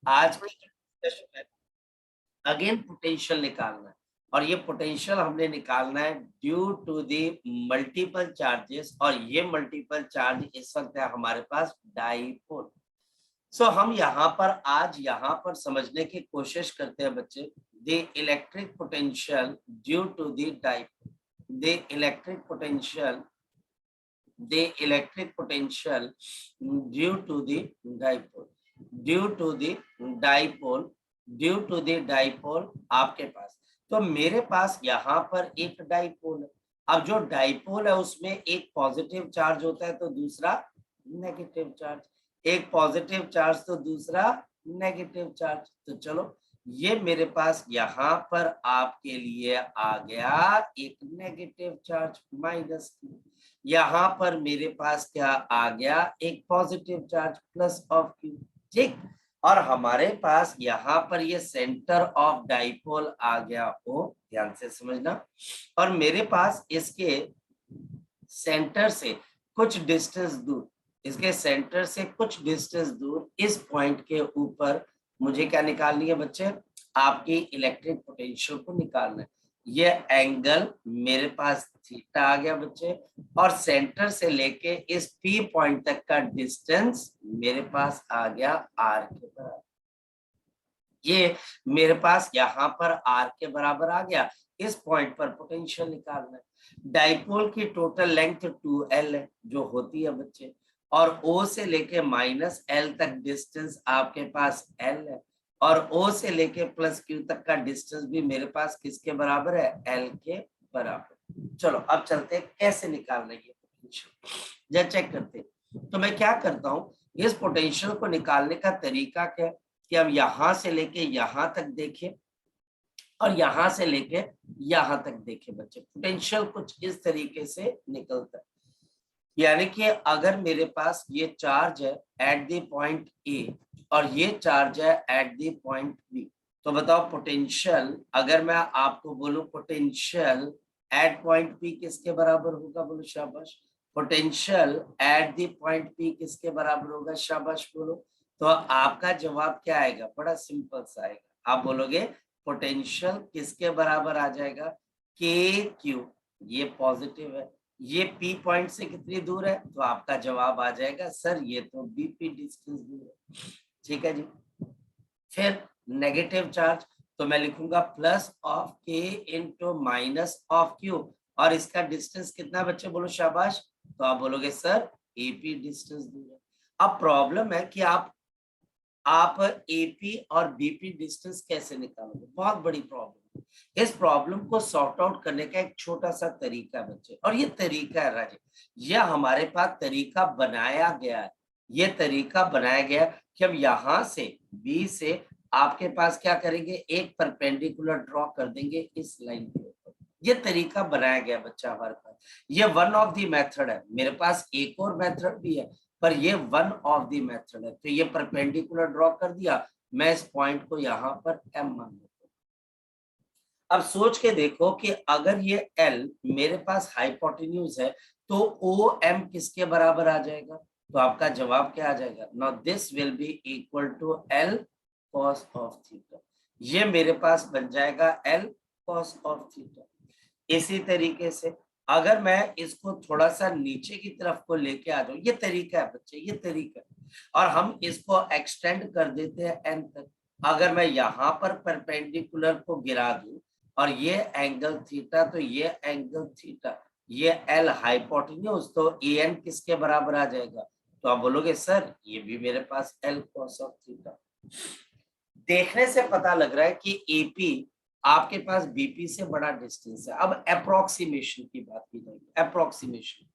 आज की डिस्कशन है अगेन पोटेंशियल निकालना है, और ये पोटेंशियल हमने निकालना है due to the multiple charges, और ये मल्टीपल चार्ज इस वक्त है हमारे पास डाइपोल। सो हम यहाँ पर आज यहाँ पर समझने की कोशिश करते हैं बच्चे, the electric potential due to the dipole, the electric potential, the electric potential due to the dipole, due to the dipole, due to the dipole आपके पास। तो मेरे पास यहाँ पर एक डाइपोल है। अब जो डाइपोल है उसमें एक पॉजिटिव चार्ज होता है तो दूसरा नेगेटिव चार्ज, एक पॉजिटिव चार्ज तो दूसरा नेगेटिव चार्ज। तो चलो ये मेरे पास यहाँ पर आपके लिए आ गया एक नेगेटिव चार्ज माइनस, यहाँ पर मेरे पास क्या आ गया एक positive charge plus of Q. ठीक, और हमारे पास यहाँ पर ये सेंटर ऑफ डाइपोल आ गया ओ, ध्यान से समझना। और मेरे पास इसके सेंटर से कुछ डिस्टेंस दूर, इसके सेंटर से कुछ डिस्टेंस दूर इस पॉइंट के ऊपर मुझे क्या निकालनी है बच्चे, आपकी इलेक्ट्रिक पोटेंशियल को निकालना है। ये एंगल मेरे पास थीटा आ गया बच्चे, और सेंटर से लेके इस पी पॉइंट तक का डिस्टेंस मेरे पास आ गया आर के बराबर। ये मेरे पास यहाँ पर आर के बराबर आ गया। इस पॉइंट पर पोटेंशियल निकालना है। डाइपोल की टोटल लेंथ 2l है जो होती है बच्चे, और O से लेके माइनस L तक डिस्टेंस आपके पास L है, और O से लेके प्लस Q तक का डिस्टेंस भी मेरे पास किसके बराबर है, L के बराबर। चलो अब चलते हैं कैसे निकालना है ये पोटेंशियल, जब चेक करते हैं। तो मैं क्या करता हूँ, इस पोटेंशियल को निकालने का तरीका क्या है कि हम यहां से लेके यहां तक देखें और यहां से लेके यहां तक देखें बच्चे। पोटेंशियल कुछ इस तरीके से निकलता है, यानी कि अगर मेरे पास ये चार्ज है एट द पॉइंट ए और ये चार्ज है एट द पॉइंट बी, तो बताओ पोटेंशियल, अगर मैं आपको बोलूं पोटेंशियल एट पॉइंट पी किसके बराबर होगा, बोलो शाबाश। Potential at the point P किसके बराबर होगा, शाबाश बोलो। तो आपका जवाब क्या आएगा, बड़ा सिंपल सा आएगा। आप बोलोगे पोटेंशियल किसके बराबर आ जाएगा, के क्यू, ये पॉजिटिव है, ये पी पॉइंट से कितनी दूर है, तो आपका जवाब आ जाएगा सर ये तो बीपी डिस्टेंस दूर है। ठीक है जी। फिर नेगेटिव चार्ज, तो मैं लिखूंगा प्लस ऑफ के इंटू माइनस ऑफ क्यू, और इसका डिस्टेंस कितना बच्चे, बोलो शाबाश। तो आप बोलोगे सर एपी डिस्टेंस दूर है। अब प्रॉब्लम है कि आप एपी और बीपी डिस्टेंस कैसे निकालोगे, बहुत बड़ी प्रॉब्लम। इस प्रॉब्लम को सॉर्ट आउट करने का एक छोटा सा तरीका है बच्चे, और ये तरीका है राजे, ये हमारे पास तरीका बनाया गया है। ये तरीका बनाया गया कि हम यहाँ से बी से आपके पास क्या करेंगे, एक परपेंडिकुलर ड्रॉ कर देंगे इस लाइन के ऊपर। ये तरीका बनाया गया बच्चा हमारे पास, ये वन ऑफ द मेथड है। मेरे पास एक और मेथड भी है पर ये वन ऑफ द मेथड है। तो ये परपेंडिकुलर ड्रॉ कर दिया, मैं इस पॉइंट को यहाँ पर एम मान लेता हूँ। अब सोच के देखो कि अगर ये एल मेरे पास हाइपोटेन्यूज है तो ओ एम किसके बराबर आ जाएगा, तो आपका जवाब क्या आ जाएगा, now this will be equal to L cos of theta. ये मेरे पास बन जाएगा एल कॉस ऑफ थीटा। इसी तरीके से अगर मैं इसको थोड़ा सा नीचे की तरफ को लेके आ जाऊं, ये तरीका है बच्चे, ये तरीका है, और हम इसको एक्सटेंड कर देते हैं एन तक। अगर मैं यहाँ पर परपेंडिकुलर को गिरा दूं और ये एंगल थीटा, तो ये एंगल थीटा, ये एल हाइपोटेन्यूज, तो ए एन किसके बराबर आ जाएगा, तो आप बोलोगे सर ये भी मेरे पास एल कॉस ऑफ थीटा। देखने से पता लग रहा है कि एपी आपके पास बीपी से बड़ा डिस्टेंस है। अब अप्रोक्सीमेशन की बात की जाएगी, अप्रोक्सीमेशन,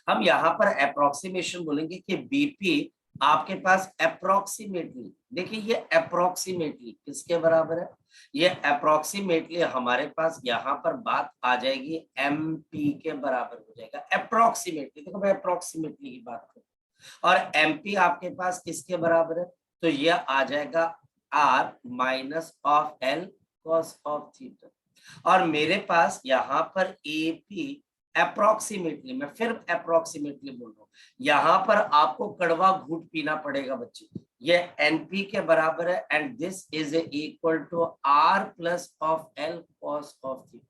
हम यहाँ पर अप्रोक्सीमेशन बोलेंगे कि बीपी आपके पास अप्रोक्सीमेटली, देखिए ये अप्रोक्सीमेटली किसके बराबर है, ये अप्रोक्सीमेटली हमारे पास यहाँ पर बात आ जाएगी एमपी के बराबर हो जाएगा। अप्रोक्सीमेटली, देखो मैं अप्रोक्सीमेटली की बात करूँ, और एमपी आपके पास किसके बराबर है, तो यह आ जाएगा are minus of L cos of theta. और मेरे पास यहाँ पर एपी अप्रोक्सीमेटली, मैं फिर अप्रोक्सीमेटली बोल रहा हूँ, यहाँ पर आपको कड़वा घूंट पीना पड़ेगा बच्चे, ये NP के बराबर है and this is equal to R plus of L cos of theta.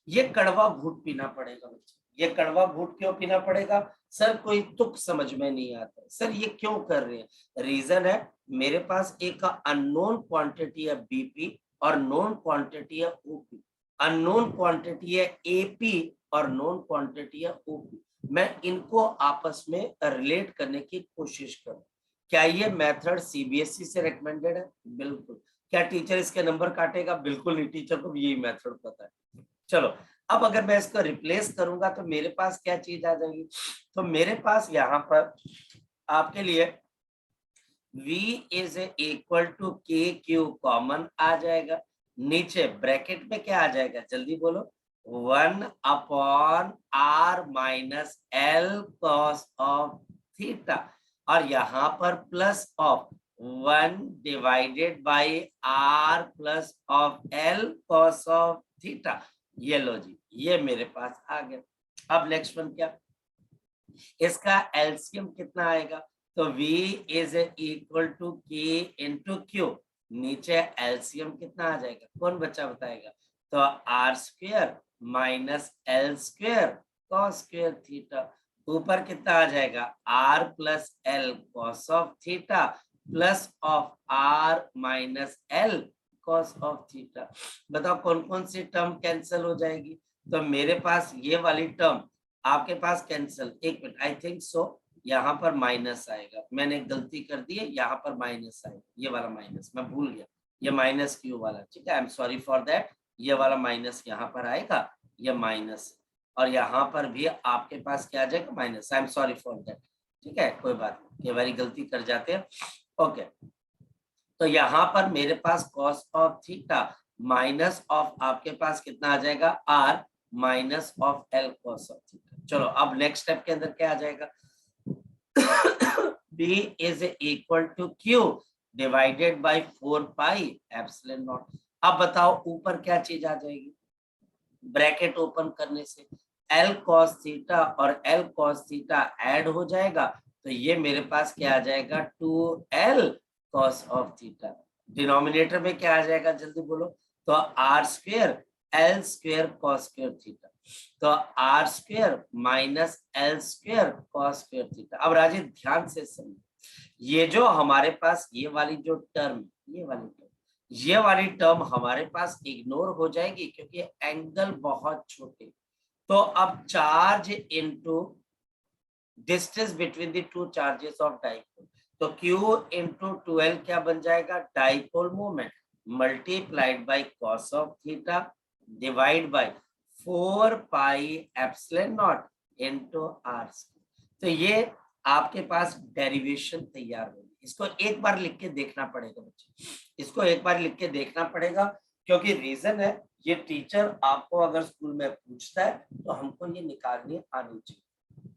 ये कड़वा घूट पीना पड़ेगा बच्चे, ये कड़वा घूट क्यों पीना पड़ेगा सर? कोई तुक समझ में नहीं आता सर ये क्यों कर रहे हैं। रीजन है मेरे पास एक अननोन क्वांटिटी है BP और नोन क्वांटिटी है OP। अननोन क्वांटिटी है AP और नोन क्वांटिटी है OP। मैं इनको आपस में रिलेट करने की कोशिश करूं। क्या ये मेथड CBSE से रिकमेंडेड है? बिल्कुल। क्या टीचर इसके नंबर काटेगा? बिल्कुल नहीं, टीचर को भी यही मेथड पता है। चलो अब अगर मैं इसको रिप्लेस करूंगा तो मेरे पास क्या चीज आ जाएगी? तो मेरे पास यहाँ पर आपके लिए V is equal to KQ common आ जाएगा। नीचे ब्रैकेट में क्या आ जाएगा जल्दी बोलो? 1 upon R minus L cos of theta और यहाँ पर plus of 1 divided by R plus of L cos of theta. ये लो जी, ये मेरे पास आ गया। अब नेक्स्ट वन क्या? इसका एलसीएम कितना आएगा? तो V is equal to K into Q। नीचे एलसीएम कितना आ जाएगा? कौन बच्चा बताएगा? तो R square minus L square cos square theta. ऊपर कितना आ जाएगा? R plus L cos of theta plus of R minus L cos of theta. बताओ कौन कौन सी टर्म कैंसिल हो जाएगी? तो मेरे पास ये वाली टर्म आपके पास कैंसिल। एक मिनट, आई थिंक सो यहाँ पर माइनस आएगा, मैंने गलती कर दी है, यहाँ पर माइनस आएगा। ये वाला माइनस मैं भूल गया, ये माइनस क्यू वाला, ठीक है, I am sorry for that. ये वाला माइनस यहाँ पर आएगा, ये माइनस, और यहाँ पर भी आपके पास क्या आ जाएगा? Minus. I am sorry for that, ठीक है, कोई बात नहीं, कई बारी गलती कर जाते हैं। ओके, तो यहाँ पर मेरे पास cos of theta minus of आपके पास कितना आ जाएगा? Are minus of L cos of theta. चलो अब नेक्स्ट स्टेप के अंदर क्या आ जाएगा? B is equal to Q divided by 4 pi epsilon naught. अब बताओ ऊपर क्या चीज आ जाएगी? ब्रैकेट ओपन करने से L cos थीटा और L cos थीटा ऐड हो जाएगा, तो ये मेरे पास क्या आ जाएगा? 2L cos of theta. Denominator में क्या आ जाएगा जल्दी बोलो? तो R square L square cos square theta, तो R square minus L square cos square theta. अब राजीव ध्यान से समझो, ये जो हमारे पास ये वाली जो टर्म, ये वाली टर्म हमारे पास इग्नोर हो जाएगी क्योंकि एंगल बहुत छोटे। तो अब charge into distance between the two charges of dipole, तो Q इंटू 12 क्या बन जाएगा? Dipole moment multiplied by cos of theta divide by 4 pi epsilon naught into R। तो ये आपके पास डेरिवेशन तैयार होगी। इसको एक बार लिख के देखना पड़ेगा बच्चे, इसको एक बार लिख के देखना पड़ेगा, क्योंकि रीजन है ये टीचर आपको अगर स्कूल में पूछता है तो हमको ये निकालनी आनी चाहिए।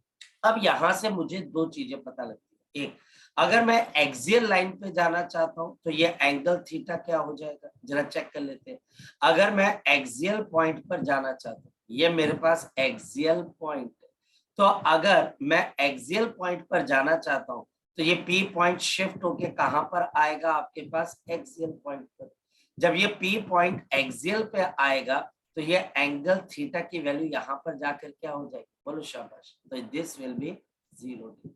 अब यहां से मुझे दो चीजें पता लगती है। एक, अगर मैं एक्सियल लाइन पे जाना चाहता हूं तो ये एंगल थीटा क्या हो जाएगा, जरा चेक कर लेते हैं। अगर मैं एक्सियल पॉइंट पर जाना चाहता हूँ, ये मेरे पास एक्सियल पॉइंट है, तो अगर मैं एक्सियल पॉइंट पर जाना चाहता हूँ तो ये P पॉइंट शिफ्ट होके कहां पर आएगा? आपके पास एक्सियल पॉइंट पर। जब ये P पॉइंट एक्सियल पे आएगा तो ये एंगल थीटा की वैल्यू यहाँ पर जाकर क्या हो जाएगी? बोलो शाबाश। तो दिस विल बी 0 डिग्री।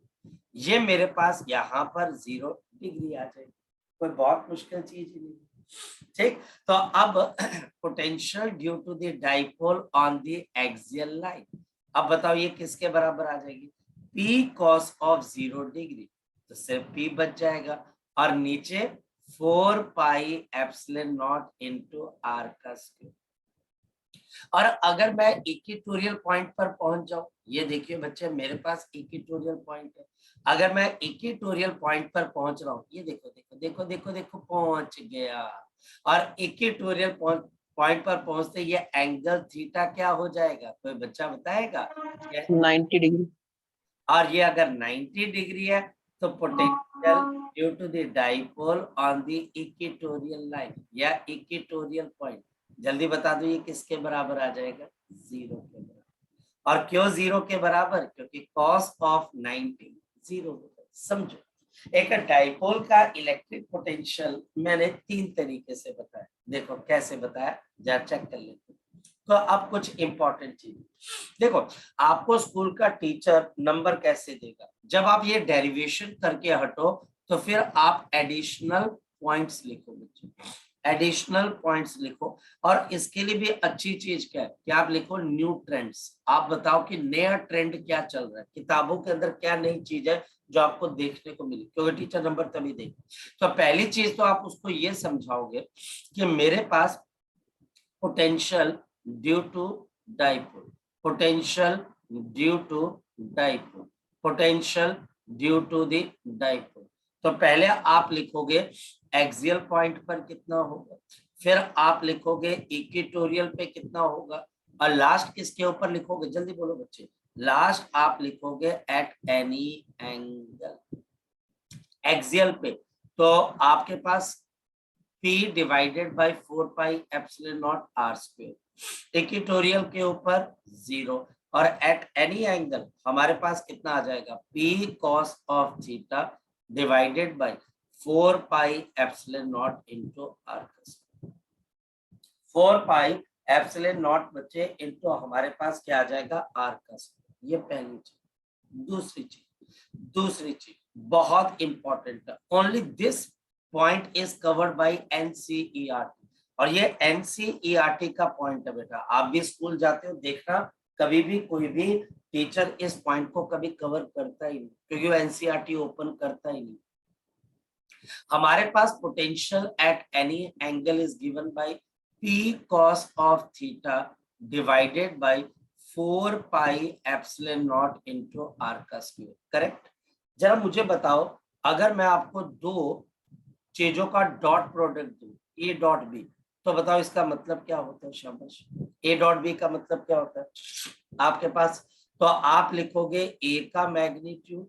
ये मेरे पास यहाँ पर 0 डिग्री आ जाएगी, कोई बहुत मुश्किल चीज ही नहीं, ठीक। तो अब potential due to the dipole on the axial line, अब बताओ ये किसके बराबर आ जाएगी? P cos ऑफ 0 डिग्री, तो सिर्फ P बच जाएगा और नीचे 4 pi epsilon naught into R का स्क्वायर। और अगर मैं इक्वेटोरियल पॉइंट पर पहुंच जाऊं, ये देखिए बच्चे मेरे पास इक्वेटोरियल पॉइंट है, अगर मैं इक्वेटोरियल पॉइंट पर पहुंच रहा हूं, ये देखो देखो देखो देखो देखो पहुंच गया, और इक्वेटोरियल पॉइंट पर पहुंचते ये एंगल थीटा क्या हो जाएगा? कोई बच्चा बताएगा? 90 डिग्री। और ये अगर 90 डिग्री है तो potential due to the dipole on the equatorial line या इक्वेटोरियल पॉइंट, जल्दी बता दो ये किसके बराबर आ जाएगा? 0 के बराबर। और क्यों 0 के बराबर? क्योंकि cos ऑफ 90 0 होगा। समझो, एक डाइपोल का इलेक्ट्रिक पोटेंशियल मैंने 3 तरीके से बताया। देखो कैसे बताया, जरा चेक कर लेते। तो अब कुछ इंपॉर्टेंट चीज देखो, आपको स्कूल का टीचर नंबर कैसे देगा, जब आप ये डेरिवेशन करके हटो तो फिर आप एडिशनल पॉइंट्स लिखो बच्चों, एडिशनल पॉइंट्स लिखो। और इसके लिए भी अच्छी चीज क्या है कि आप लिखो न्यू ट्रेंड्स। आप बताओ कि नया ट्रेंड क्या चल रहा है, किताबों के अंदर क्या नई चीज है जो आपको देखने को मिली, क्योंकि टीचर नंबर तभी देगा। तो पहली चीज तो आप उसको ये समझाओगे कि मेरे पास potential due to dipole, potential due to dipole, potential due to the dipole. तो पहले आप लिखोगे एक्सियल पॉइंट पर कितना होगा, फिर आप लिखोगे इक्वेटोरियल पे कितना होगा, और लास्ट किसके ऊपर लिखोगे, जल्दी बोलो बच्चे, लास्ट आप लिखोगे एट एनी एंगल। एक्सियल पे तो आपके पास P divided by 4 pi epsilon not r square, equatorial के ऊपर 0, और एट एनी एंगल हमारे पास कितना आ जाएगा, P cos of theta divided by 4 pi epsilon naught into r, 4 pi epsilon not बच्चे इनटू हमारे पास क्या आ जाएगा, r का स्क्वायर। ये पहली चीज। दूसरी चीज बहुत इंपॉर्टेंट है, only this point is covered by NCERT, और ये एनसीईआरटी का पॉइंट है बेटा। आप भी स्कूल जाते हो, देखना कभी भी कोई भी टीचर इस पॉइंट को कभी कवर करता ही नहीं, क्योंकि वो एनसीईआरटी ओपन करता ही नहीं। हमारे पास potential at any angle is given by p cos of theta divided by 4 pi epsilon naught into are का स्क्वायर, करेक्ट। जरा मुझे बताओ, अगर मैं आपको दो चीजों का डॉट प्रोडक्ट दूं, ए डॉट बी, तो बताओ इसका मतलब क्या होता है, शाबाश। ए डॉट बी का मतलब क्या होता है आपके पास, तो आप लिखोगे ए का मैग्नीट्यूड,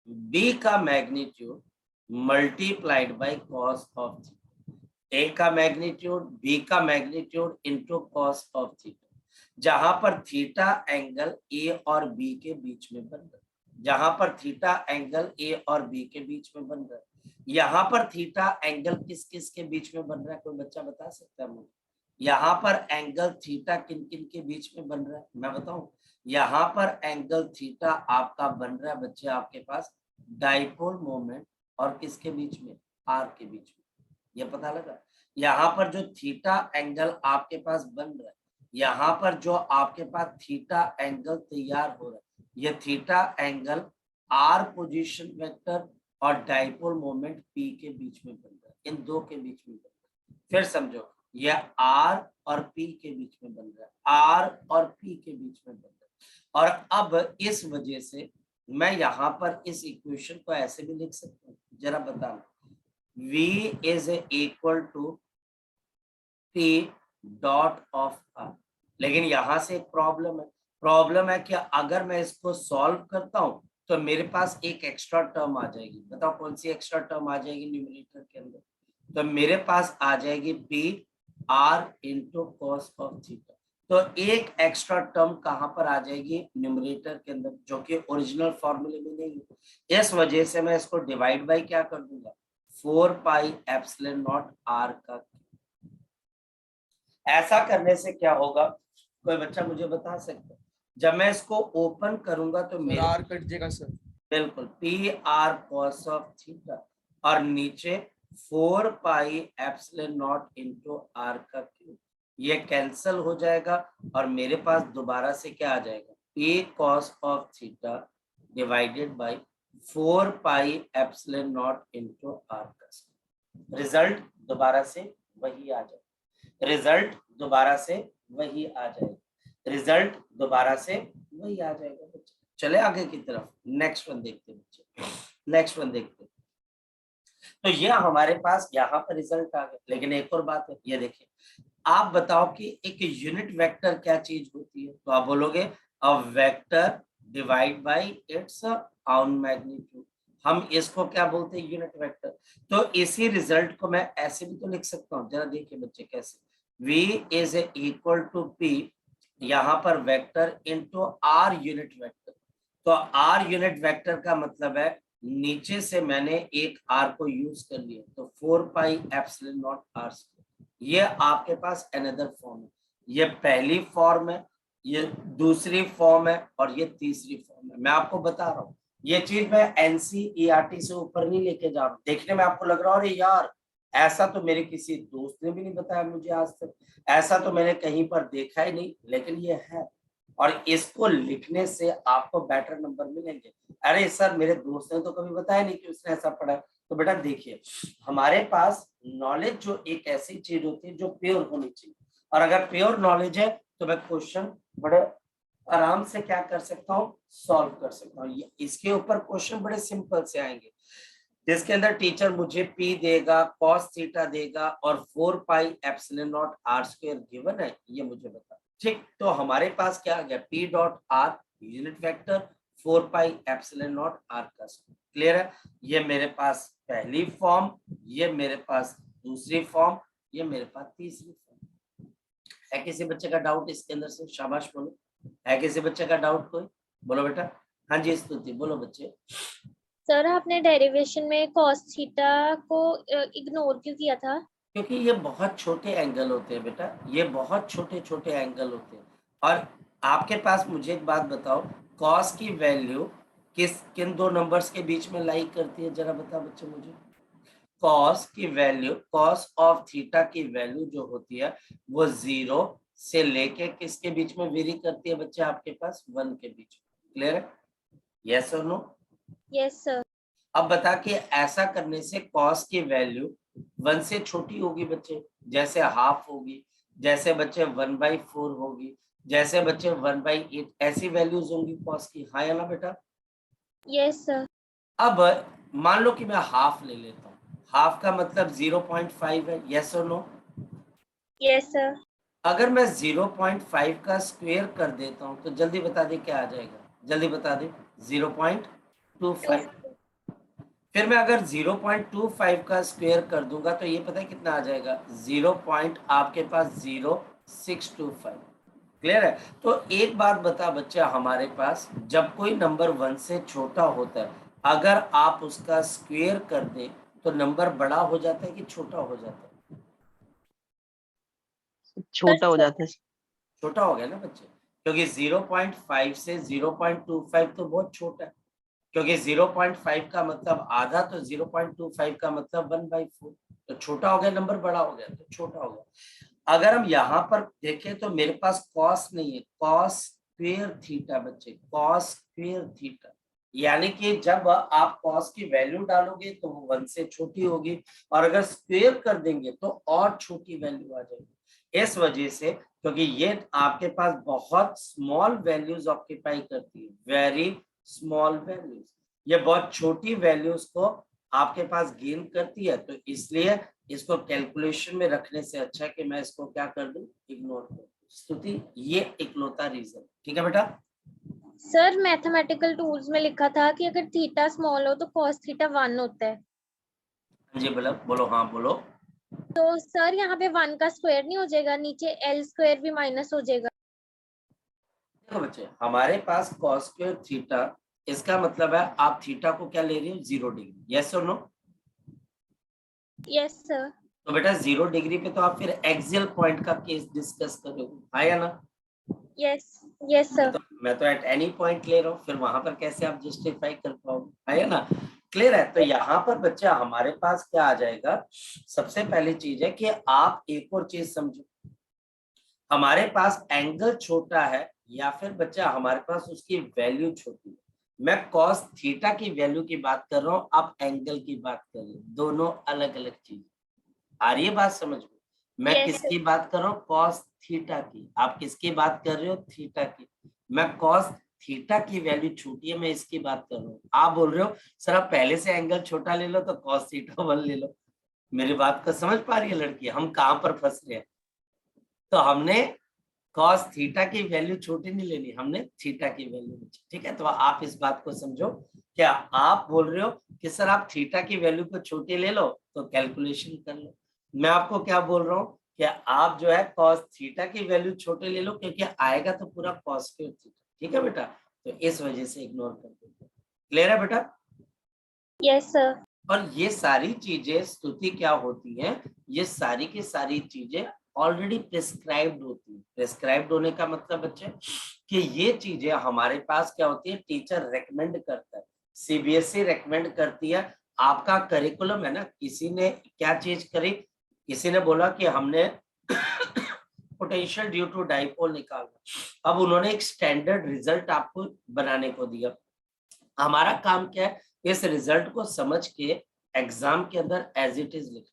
बी का magnitude multiplied by cos of theta, a का मैग्नीट्यूड, बी का magnitude into cos of theta, जहां पर थीटा एंगल ए और बी के बीच में बन रहा है, जहां पर थीटा एंगल ए और बी के बीच में बन रहा है। यहाँ पर थीटा एंगल किस किस के बीच में बन रहा है, कोई बच्चा बता सकता है मुझे, यहाँ पर एंगल थीटा किन किन के बीच में बन रहा है, मैं बताऊं। यहाँ पर एंगल थीटा आपका बन रहा है बच्चे आपके पास डाइपोल मोमेंट और किसके बीच में, आर के बीच में, ये पता लगा। यहाँ पर जो थीटा एंगल आपके पास बन रहा है, यहाँ पर जो आपके पास थीटा एंगल तैयार हो रहा है, ये theta angle R position vector और डाइपोल मोमेंट पी के बीच में बन रहा है, इन दो के बीच में बन रहा है। फिर समझो, यह आर और पी के बीच में बन रहा है, आर और पी के बीच में बन रहा है। और अब इस वजह से मैं यहाँ पर इस इक्वेशन को ऐसे भी लिख सकता हूँ, जरा बताना, V is equal to P dot of R। लेकिन यहां से एक प्रॉब्लम है कि अगर मैं इसको सॉल्व करता हूं तो मेरे पास एक एक्स्ट्रा टर्म आ जाएगी, बताओ कौन सी एक्स्ट्रा टर्म आ जाएगी न्यूमरेटर के अंदर, तो मेरे पास आ जाएगी P R into cos of theta. तो एक एक्स्ट्रा टर्म कहां पर आ जाएगी, न्यूमरेटर के अंदर, जो कि ओरिजिनल फॉर्मूले में नहीं है। इस वजह से मैं इसको डिवाइड बाय क्या कर दूंगा, 4 पाई एप्सिलॉन नॉट R का। ऐसा करने से क्या होगा, कोई बच्चा मुझे बता सकता है, जब मैं इसको ओपन करूंगा तो मेरे आर कट जाएगा सर, बिल्कुल P R cos of theta, और नीचे 4 pi epsilon naught into are का क्यूब, ये कैंसिल हो जाएगा और मेरे पास दोबारा से क्या आ जाएगा, P cos of theta divided by 4 pi epsilon naught into are का स्क्वायर। रिजल्ट दोबारा से वही आ जाएगा, रिजल्ट दोबारा से वही आ जाएगा, रिजल्ट दोबारा से वही आ जाएगा बच्चे। चले आगे की तरफ, नेक्स्ट वन देखते हैं बच्चे, नेक्स्ट वन देखते हैं। तो ये हमारे पास यहाँ पर रिजल्ट आ गया, लेकिन एक और बात है, ये देखिए, आप बताओ कि एक यूनिट वेक्टर क्या चीज होती है, तो आप बोलोगे a vector divide by it's आउन मैग्नीट्यूड। हम इसको क्या बोलते हैं, यूनिट वेक्टर। तो इसी रिजल्ट को मैं ऐसे भी तो लिख सकता हूँ, जरा देखिए बच्चे कैसे, V is equal to P, यहाँ पर vector into R unit vector. तो R यूनिट वेक्टर का मतलब है नीचे से मैंने एक आर को यूज कर लिया, तो 4 pi epsilon naught R square. ये आपके पास अनदर फॉर्म है, ये पहली फॉर्म है, ये दूसरी फॉर्म है और ये तीसरी फॉर्म है। मैं आपको बता रहा हूँ, ये चीज मैं एनसीईआरटी से ऊपर नहीं लेके जा रहा हूँ। देखने में आपको लग रहा हो अरे यार ऐसा तो मेरे किसी दोस्त ने भी नहीं बताया मुझे आज तक, ऐसा तो मैंने कहीं पर देखा ही नहीं, लेकिन ये है। और इसको लिखने से आपको बेटर नंबर मिलेंगे। अरे सर मेरे दोस्त ने तो कभी बताया नहीं कि उसने ऐसा पढ़ा। तो बेटा देखिए, हमारे पास नॉलेज जो एक ऐसी चीज होती है जो प्योर होनी चाहिए, और अगर प्योर नॉलेज है तो मैं क्वेश्चन बड़े आराम से क्या कर सकता हूँ, सॉल्व कर सकता हूँ। इसके ऊपर क्वेश्चन बड़े सिंपल से आएंगे, जिसके अंदर टीचर मुझे पी देगा, कॉस थीटा देगा और 4 pi epsilon naught R square given है, ये मुझे बता। ठीक, तो हमारे पास क्या आ गया, P dot R unit vector 4 pi epsilon naught R का स्क्वायर। क्लियर है, ये मेरे पास पहली फॉर्म, ये मेरे पास दूसरी फॉर्म, ये मेरे पास तीसरी फॉर्म। है किसी बच्चे का डाउट इसके अंदर से? शाबाश बोलो, है किसी बच्चे का डाउट कोई? बोलो बेटा। हाँ जी स्तुति, बोलो बच्चे। सर आपने डेरिवेशन में cos थीटा को इग्नोर क्यों किया था? क्योंकि ये बहुत छोटे एंगल होते हैं बेटा, ये बहुत छोटे छोटे एंगल होते हैं। और आपके पास मुझे एक बात बताओ, कॉस की वैल्यू किन दो नंबर्स के बीच में लाई करती है, जरा बताओ बच्चे मुझे। कॉस की वैल्यू, कॉस ऑफ थीटा की वैल्यू जो होती है वो 0 से लेके किसके बीच में वेरी करती है बच्चे, आपके पास 1 के बीच में। क्लियर है, यस और नो? Yes sir. अब बता कि ऐसा करने से कॉस की वैल्यू 1 से छोटी होगी बच्चे, जैसे हाफ होगी, जैसे बच्चे 1/4 होगी, जैसे बच्चे 1/8, ऐसी वैल्यूज होंगी कॉस की। हाँ या ना बेटा? Yes sir. अब मान लो कि मैं हाफ ले लेता हूँ, हाफ का मतलब 0.5 है, यस और नो? Yes sir. अगर मैं 0.5 का स्क्वायर कर देता हूँ तो जल्दी बता दे क्या आ जाएगा, जल्दी बता दे। 0.25। फिर मैं अगर 0.25 का स्क्वायर कर दूंगा तो ये पता है कितना आ जाएगा, 0 पॉइंट आपके पास 0.625। क्लियर है? तो एक बात बता बच्चा, हमारे पास जब कोई नंबर 1 से छोटा होता है, अगर आप उसका स्क्वायर कर दें तो नंबर बड़ा हो जाता है कि छोटा हो जाता है? छोटा हो जाता है। छोटा हो गया ना बच्चे, क्योंकि 0.5 से 0.25 तो बहुत छोटा है, क्योंकि 0.5 का मतलब आधा, तो 0.25 का मतलब 1/4, तो छोटा हो गया नंबर, बड़ा हो गया तो छोटा हो गया। अगर हम यहाँ पर देखें तो मेरे पास कॉस नहीं है, कॉस स्क्वायर थीटा बच्चे, कॉस स्क्वायर थीटा, यानी कि जब आप कॉस की वैल्यू डालोगे तो वो 1 से छोटी होगी, और अगर स्क्वायर कर देंगे तो और छोटी वैल्यू आ जाएगी। इस वजह से, क्योंकि ये आपके पास बहुत स्मॉल वैल्यूज ऑक्यूपाई करती है, वेरी स्मॉल वैल्यूज, ये बहुत छोटी वैल्यूज को आपके पास गेन करती है, तो इसलिए इसको कैलकुलेशन में रखने से अच्छा है कि मैं इसको क्या कर दूं, इग्नोर कर दूं। स्तुति, ये इकलौता रीजन, ठीक है बेटा? सर मैथमेटिकल टूल्स में लिखा था कि अगर थीटा स्मॉल हो तो cos थीटा 1 होता है। जी बोलो बोलो, हाँ बोलो। तो सर यहाँ पे 1 का स्क्वायर नहीं हो जाएगा, नीचे एल स्क्वायर भी माइनस हो जाएगा? देखो बच्चे, हमारे पास कॉस स्क्वायर थीटा, इसका मतलब है आप थीटा को क्या ले रहे हो, 0 डिग्री, यस और नो? Yes sir. तो बेटा 0 डिग्री पे तो आप फिर एक्सियल पॉइंट का केस डिस्कस करोगे, हाँ या ना? यस। Yes sir. मैं तो एट एनी पॉइंट ले रहा हूँ, फिर वहां पर कैसे आप जस्टिफाई कर पाओगे, है ना? क्लियर है? तो यहाँ पर बच्चा हमारे पास क्या आ जाएगा, सबसे पहली चीज है कि आप एक और चीज समझो, हमारे पास एंगल छोटा है या फिर बच्चा हमारे पास उसकी वैल्यू छोटी है। मैं कॉस थीटा की वैल्यू की बात कर रहा हूँ, आप एंगल की बात कर रहे हो, दोनों अलग अलग चीज। आ रही है बात समझ में? मैं यस किसकी बात कर रहा हूँ, कॉस थीटा की, आप किसकी बात कर रहे हो, थीटा की। मैं कॉस थीटा की वैल्यू छोटी है, मैं इसकी बात कर रहा हूँ। आप बोल रहे हो सर आप पहले से एंगल छोटा ले लो तो कॉस थीटा 1 ले लो। मेरी बात को समझ पा रही है लड़की, हम कहाँ पर फंस रहे हैं? तो हमने कॉस थीटा की वैल्यू छोटी नहीं लेनी, हमने थीटा की वैल्यू, ठीक है? तो आप इस बात को समझो, क्या आप बोल रहे हो कि सर आप थीटा की वैल्यू को छोटी ले लो तो कैलकुलेशन कर लो। मैं आपको क्या बोल रहा हूँ कि आप जो है कॉस थीटा की वैल्यू छोटे ले लो, क्योंकि आएगा तो पूरा कॉस स्क्वायर थीटा, ठीक है बेटा? तो इस वजह से इग्नोर कर देते। क्लियर है बेटा? Yes sir. और ये सारी चीजें स्तुति क्या होती हैं, ये सारी की सारी चीजें ऑलरेडी प्रिस्क्राइब्ड होती है। प्रिस्क्राइब्ड होने का मतलब बच्चे कि ये चीजें हमारे पास क्या होती है, टीचर रेकमेंड करता है, सीबीएसई रेकमेंड करती है। आपका करिकुलम है ना, किसी ने क्या चीज करी, किसी ने बोला कि हमने पोटेंशियल ड्यू टू डाइपोल निकालना, अब उन्होंने एक स्टैंडर्ड रिजल्ट आपको बनाने को दिया। हमारा काम क्या है, इस रिजल्ट को समझ के एग्जाम के अंदर एज इट इज लिखना।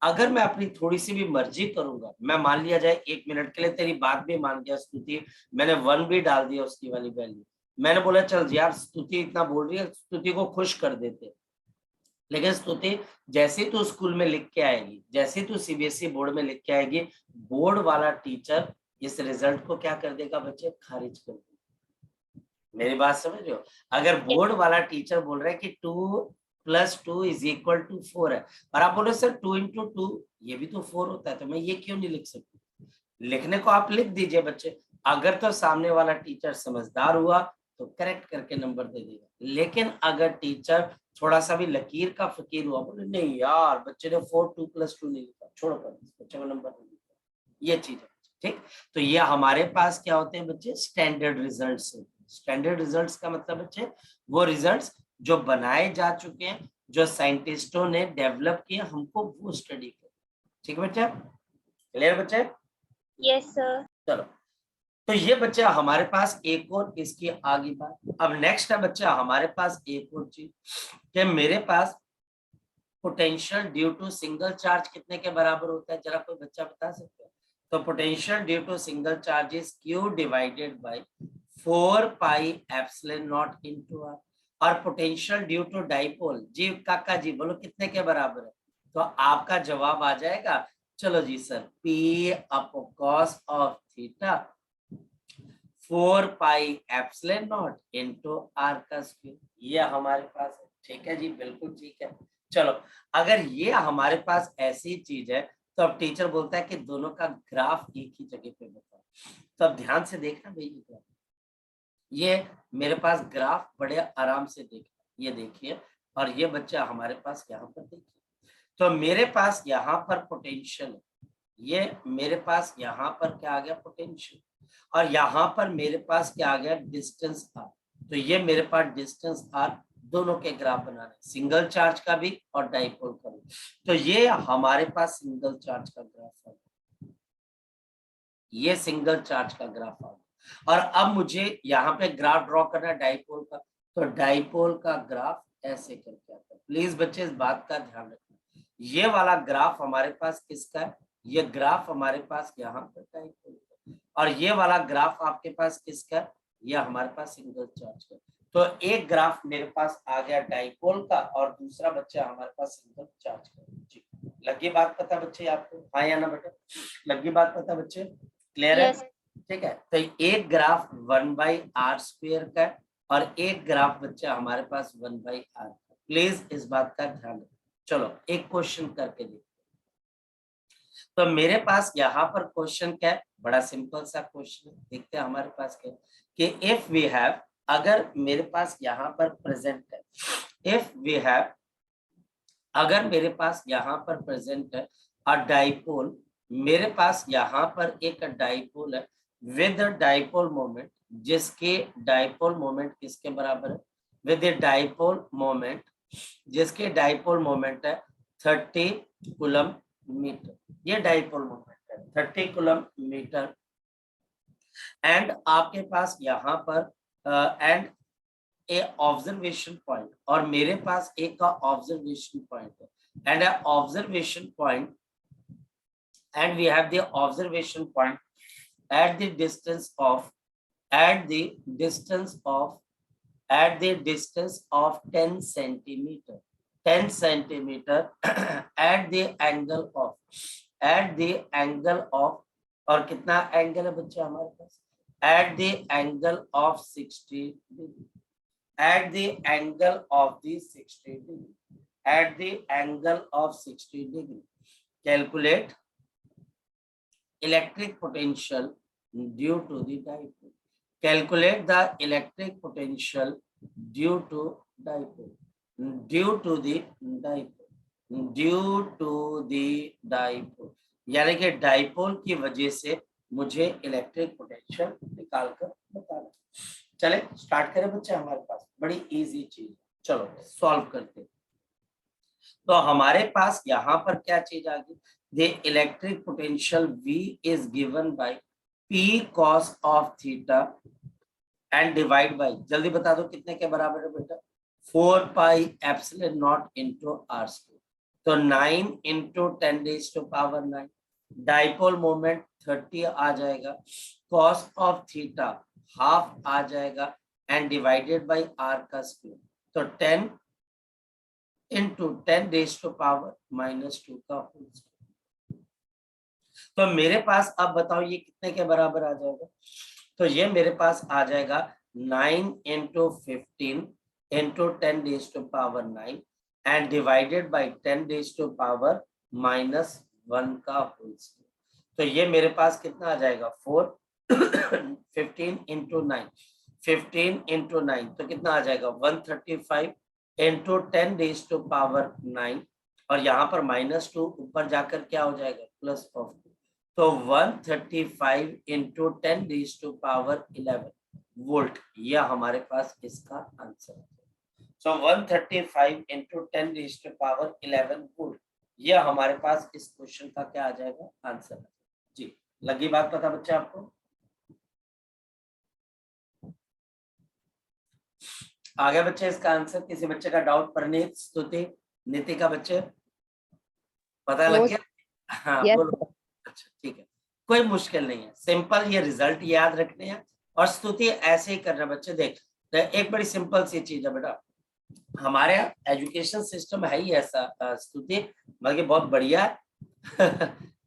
अगर मैं अपनी थोड़ी सी भी मर्जी करूंगा, मैं मान लिया जाए 1 मिनट के लिए तेरी बात भी मान गया स्तुति, मैंने 1 भी डाल दिया उसकी वाली वैल्यू, मैंने बोला चल यार स्तुति इतना बोल रही है, स्तुति को खुश कर देते। लेकिन स्तुति जैसे तू स्कूल में लिख के आएगी, जैसे तू सीबीएसई बोर्ड में लिख के आएगी, बोर्ड वाला टीचर इस रिजल्ट को क्या कर देगा बच्चे, खारिज कर देगा। मेरी बात समझ रहे हो? अगर बोर्ड वाला टीचर बोल रहा है कि 2+2 = 4 है, और आप बोल रहे सर 2 × 2 ये भी तो 4 होता है, तो मैं ये क्यों नहीं लिख सकती? लिखने को आप लिख दीजिए बच्चे, अगर तो सामने वाला टीचर समझदार हुआ तो करेक्ट करके नंबर दे देगा। लेकिन अगर टीचर थोड़ा सा भी लकीर का फकीर हुआ, बोले नहीं यार बच्चे ने 2+2 नहीं लिखा, छोड़ो पर बच्चे को नंबर नहीं लिखा, ये चीज है। ठीक, तो ये हमारे पास क्या होते हैं बच्चे, स्टैंडर्ड रिजल्ट्स। स्टैंडर्ड रिजल्ट्स का मतलब बच्चे वो रिजल्ट्स जो बनाए जा चुके हैं, जो साइंटिस्टों ने डेवलप किए, हमको वो स्टडी कर। ठीक है बच्चे, क्लियर बच्चे? Yes sir. चलो, तो ये बच्चा हमारे पास एक और इसकी आगे बात। अब नेक्स्ट है बच्चा हमारे पास एक और चीज कि मेरे पास potential due to single charge कितने के बराबर होता है, जरा कोई बच्चा बता सकते हैं? तो potential due to single charge is Q divided by 4πε0 into R। और पोटेंशियल ड्यू टू डाइपोल जी, काका जी बोलो कितने के बराबर है? तो आपका जवाब आ जाएगा, चलो जी sir, P/cos of theta 4πε0 into R का स्क्वायर, ये हमारे पास है। ठीक है जी, बिल्कुल ठीक है। चलो, अगर ये हमारे पास ऐसी चीज है, तो अब टीचर बोलता है कि दोनों का ग्राफ एक ही जगह पे बताओ। तो अब ध्यान से देखना भाई, ये मेरे पास ग्राफ बड़े आराम से देखना, ये देखिए, और ये बच्चा हमारे पास यहाँ पर देखिए, तो मेरे पास यहाँ पर पोटेंशियल है, ये मेरे पास यहाँ पर क्या आ गया, पोटेंशियल, और यहाँ पर मेरे पास क्या आ गया, डिस्टेंस आर। तो ये मेरे पास डिस्टेंस आर, दोनों के ग्राफ बनाने, सिंगल चार्ज का भी और डाइपोल का भी। तो ये हमारे पास सिंगल चार्ज का ग्राफ है, ये सिंगल चार्ज का ग्राफ आ गया। और अब मुझे यहाँ पे ग्राफ ड्रॉ करना है डाइपोल का, तो डाइपोल का ग्राफ ऐसे करके आता है। प्लीज बच्चे इस बात का ध्यान रखना, ये वाला ग्राफ हमारे पास किसका है, ये ग्राफ हमारे पास यहाँ पर डाइपोल का, और ये वाला ग्राफ आपके पास किसका है, ये हमारे पास सिंगल चार्ज का। तो एक ग्राफ मेरे पास आ गया डाइपोल का, और दूसरा बच्चा हमारे पास सिंगल चार्ज का। जी, लगी बात पता बच्चे आपको? हाँ या ना बेटा, लगी बात पता बच्चे? क्लियर है? यस। ठीक है, तो एक ग्राफ 1/r² का है, और एक ग्राफ बच्चा हमारे पास 1/r का। प्लीज इस बात का ध्यान रखें। चलो एक क्वेश्चन करके देखते हैं। तो मेरे पास यहाँ पर क्वेश्चन क्या है, बड़ा सिंपल सा क्वेश्चन है, देखते हैं हमारे पास क्या है कि इफ वी हैव, अगर मेरे पास यहाँ पर प्रेजेंट है, इफ वी हैव, अगर मेरे पास यहाँ पर प्रेजेंट है अ डाइपोल, मेरे पास यहाँ पर एक डाइपोल है विद डाइपोल मोमेंट, जिसके डाइपोल मोमेंट किसके बराबर है, विद डाइपोल मोमेंट, जिसके डाइपोल मोमेंट है 30 कूलम मीटर, ये डाइपोल मोमेंट है 30 कूलम मीटर। एंड आपके पास यहाँ पर एंड ए ऑब्जर्वेशन पॉइंट, और मेरे पास एक का ऑब्जर्वेशन पॉइंट है, and A observation point, and we have the observation point at the distance of, at the distance of, at the distance of 10 centimeter, 10 centimeter at the angle of, at the angle of, और कितना angle है बच्चे हमारे पास, at the angle of 60 degree, at the angle of the 60 degree, at the angle of 60 degree. Calculate electric potential due to the dipole. Calculate the electric potential due to dipole. Due to the dipole, due to the dipole, यानी कि dipole की वजह से मुझे electric potential निकाल कर बताना। चले स्टार्ट करें बच्चे, हमारे पास बड़ी इजी चीज, चलो सॉल्व करते हैं। तो हमारे पास यहाँ पर क्या चीज आ गई, the electric potential V is given by P cos of theta and divide by, जल्दी बता दो कितने के बराबर है बेटा, 4 pi epsilon naught into r square, तो 9 into 10 raise to power 9, dipole moment 30 आ जाएगा, cos ऑफ थीटा हाफ आ जाएगा एंड डिवाइडेड बाय r का स्क्वायर, तो 10 इंटू 10 रेज़ टू पावर -2 का होल स्क्वायर। तो मेरे पास अब बताओ ये कितने के बराबर आ जाएगा, तो ये मेरे पास आ जाएगा 9 into 15 into 10 raise to power 9 and divided by 10 raise to power -1 का होल स्क्वायर। तो ये मेरे पास कितना आ जाएगा 4 15 इंटू 9, 15 इंटू 9 तो कितना आ जाएगा 135 इंटू 10 रेज़ टू पावर 9, और यहाँ पर -2 ऊपर जाकर क्या हो जाएगा प्लस ऑफ, तो 135 into 10 raise to power 11 volt, यह हमारे पास इसका आंसर है। So 135 into 10 raise to power 11 volt, यह हमारे पास इस क्वेश्चन का क्या आ जाएगा आंसर है। जी लगी बात पता बच्चे आपको, आ गया बच्चे इसका आंसर, किसी बच्चे का डाउट, परनीत स्तुति नीतिका बच्चे पता लग गया, हाँ बोलो, अच्छा ठीक है, कोई मुश्किल नहीं है, सिंपल ये रिजल्ट याद रखने हैं और स्तुति ऐसे ही करना बच्चे। देख तो एक बड़ी सिंपल सी चीज है बेटा, हमारे एजुकेशन सिस्टम है ही ऐसा स्तुति, मतलब बहुत बढ़िया है